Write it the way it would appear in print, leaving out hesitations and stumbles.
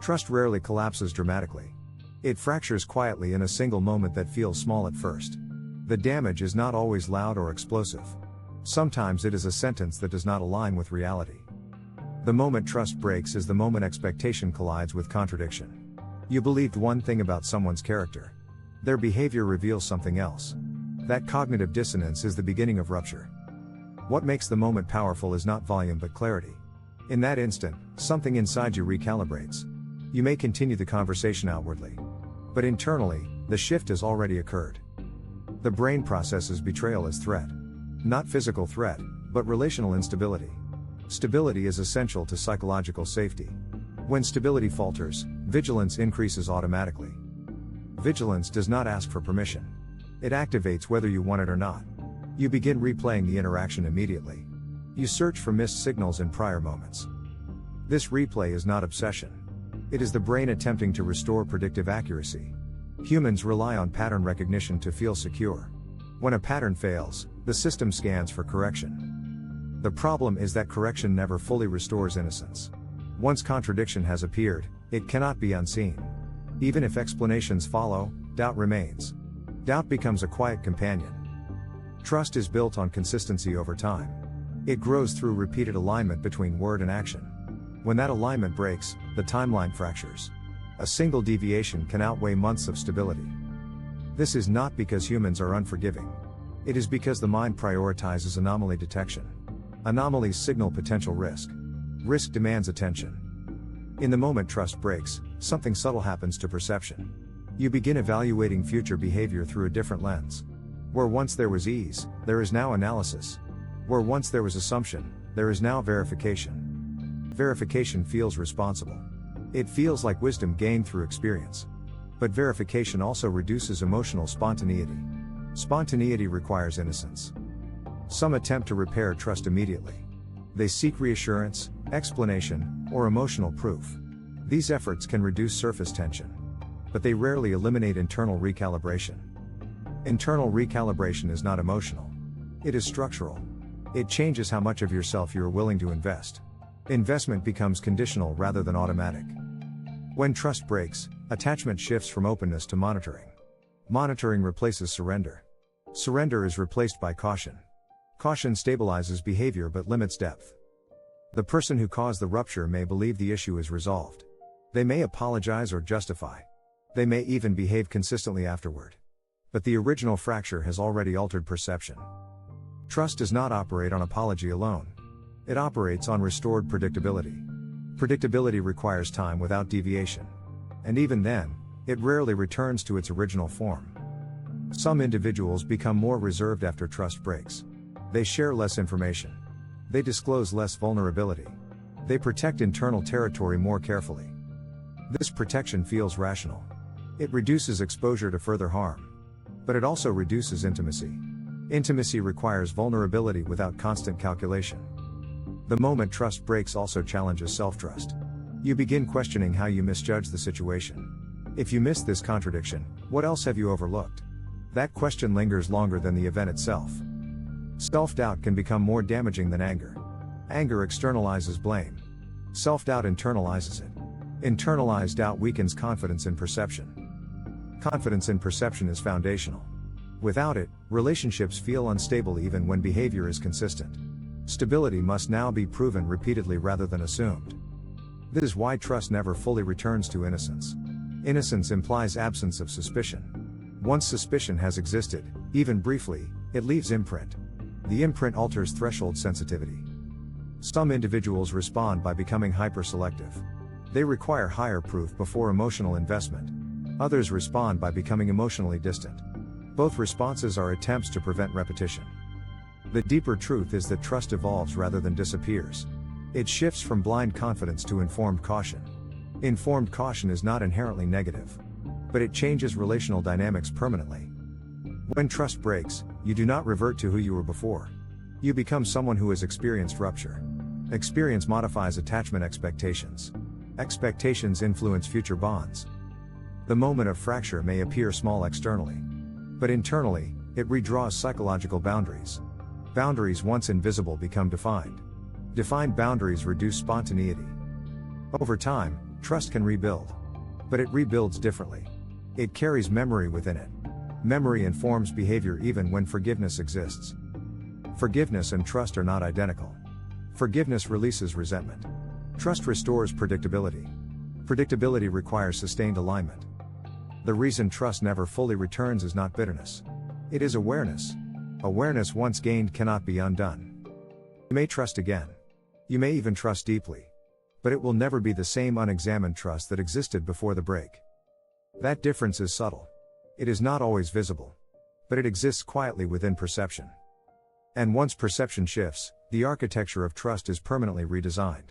Trust rarely collapses dramatically. It fractures quietly in a single moment that feels small at first. The damage is not always loud or explosive. Sometimes it is a sentence that does not align with reality. The moment trust breaks is the moment expectation collides with contradiction. You believed one thing about someone's character. Their behavior reveals something else. That cognitive dissonance is the beginning of rupture. What makes the moment powerful is not volume but clarity. In that instant, something inside you recalibrates. You may continue the conversation outwardly, but internally, the shift has already occurred. The brain processes betrayal as threat. Not physical threat, but relational instability. Stability is essential to psychological safety. When stability falters, vigilance increases automatically. Vigilance does not ask for permission. It activates whether you want it or not. You begin replaying the interaction immediately. You search for missed signals in prior moments. This replay is not obsession. It is the brain attempting to restore predictive accuracy. Humans rely on pattern recognition to feel secure. When a pattern fails, the system scans for correction. The problem is that correction never fully restores innocence. Once contradiction has appeared, it cannot be unseen. Even if explanations follow, doubt remains. Doubt becomes a quiet companion. Trust is built on consistency over time. It grows through repeated alignment between word and action. When that alignment breaks, the timeline fractures. A single deviation can outweigh months of stability. This is not because humans are unforgiving. It is because the mind prioritizes anomaly detection. Anomalies signal potential risk. Risk demands attention. In the moment trust breaks, something subtle happens to perception. You begin evaluating future behavior through a different lens. Where once there was ease, there is now analysis. Where once there was assumption, there is now verification. Verification feels responsible. It feels like wisdom gained through experience. But verification also reduces emotional spontaneity. Spontaneity requires innocence. Some attempt to repair trust immediately. They seek reassurance, explanation, or emotional proof. These efforts can reduce surface tension. But they rarely eliminate internal recalibration. Internal recalibration is not emotional. It is structural. It changes how much of yourself you are willing to invest. Investment becomes conditional rather than automatic. When trust breaks, attachment shifts from openness to monitoring. Monitoring replaces surrender. Surrender is replaced by caution. Caution stabilizes behavior but limits depth. The person who caused the rupture may believe the issue is resolved. They may apologize or justify. They may even behave consistently afterward. But the original fracture has already altered perception. Trust does not operate on apology alone. It operates on restored predictability. Predictability requires time without deviation. And even then, it rarely returns to its original form. Some individuals become more reserved after trust breaks. They share less information. They disclose less vulnerability. They protect internal territory more carefully. This protection feels rational. It reduces exposure to further harm. But it also reduces intimacy. Intimacy requires vulnerability without constant calculation. The moment trust breaks also challenges self-trust. You begin questioning how you misjudged the situation. If you missed this contradiction, what else have you overlooked? That question lingers longer than the event itself. Self-doubt can become more damaging than anger. Anger externalizes blame. Self-doubt internalizes it. Internalized doubt weakens confidence in perception. Confidence in perception is foundational. Without it, relationships feel unstable even when behavior is consistent. Stability must now be proven repeatedly rather than assumed. This is why trust never fully returns to innocence. Innocence implies absence of suspicion. Once suspicion has existed, even briefly, it leaves imprint. The imprint alters threshold sensitivity. Some individuals respond by becoming hyper-selective. They require higher proof before emotional investment. Others respond by becoming emotionally distant. Both responses are attempts to prevent repetition. The deeper truth is that trust evolves rather than disappears. It shifts from blind confidence to informed caution. Informed caution is not inherently negative. But it changes relational dynamics permanently. When trust breaks, you do not revert to who you were before. You become someone who has experienced rupture. Experience modifies attachment expectations. Expectations influence future bonds. The moment of fracture may appear small externally. But internally, it redraws psychological boundaries. Boundaries once invisible become defined. Defined boundaries reduce spontaneity. Over time, Trust can rebuild. But it rebuilds differently. It carries memory within it. Memory informs behavior even when forgiveness exists. Forgiveness and trust are not identical. Forgiveness releases resentment. Trust restores predictability. Predictability requires sustained alignment. The reason trust never fully returns is not bitterness. It is awareness. Awareness once gained cannot be undone. You may trust again. You may even trust deeply. But it will never be the same unexamined trust that existed before the break. That difference is subtle. It is not always visible. But it exists quietly within perception. And once perception shifts, the architecture of trust is permanently redesigned.